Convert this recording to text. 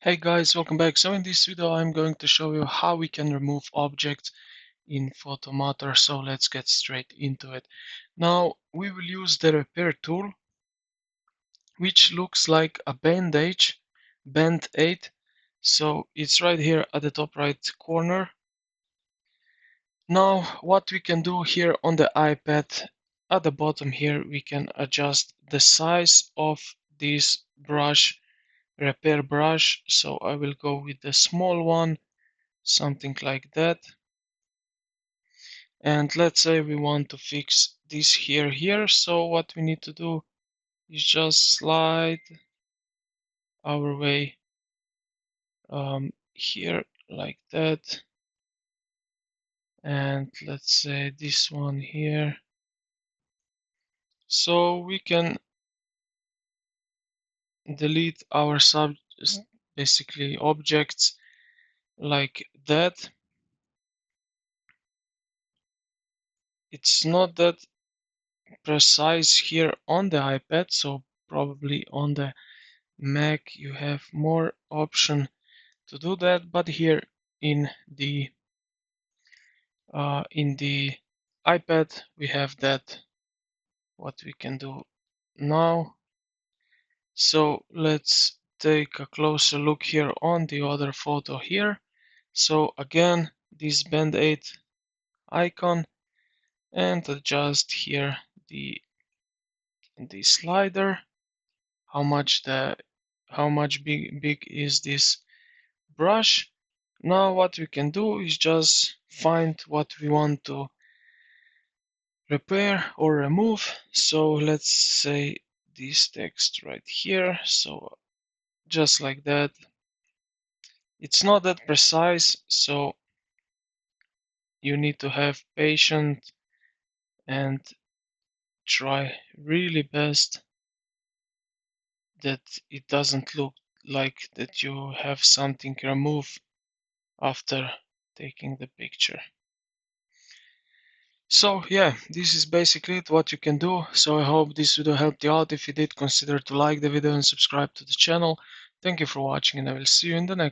Hey guys, welcome back. So in this video I'm going to show you how we can remove objects in Photomator. So let's get straight into it. Now we will use the repair tool, which looks like a band-aid. So it's right here at the top right corner. Now what we can do here on the iPad, at the bottom here we can adjust the size of this repair brush. So I will go with the small one, something like that. And let's say we want to fix this here. So what we need to do is just slide our way here like that. And let's say this one here. So we can delete our basically objects like that. It's not that precise here on the iPad, so probably on the Mac you have more option to do that, but here in the iPad we have that what we can do now. So let's take a closer look here on the other photo here. So again, this band-aid icon, and adjust here the slider, how much big is this brush. Now what we can do is just find what we want to repair or remove. So let's say this text right here. So just like that. It's not that precise, so you need to have patience and try really best that it doesn't look like that you have something removed after taking the picture. So yeah, this is basically it, what you can do. So I hope this video helped you out. If you did, consider to like the video and subscribe to the channel. Thank you for watching, and I will see you in the next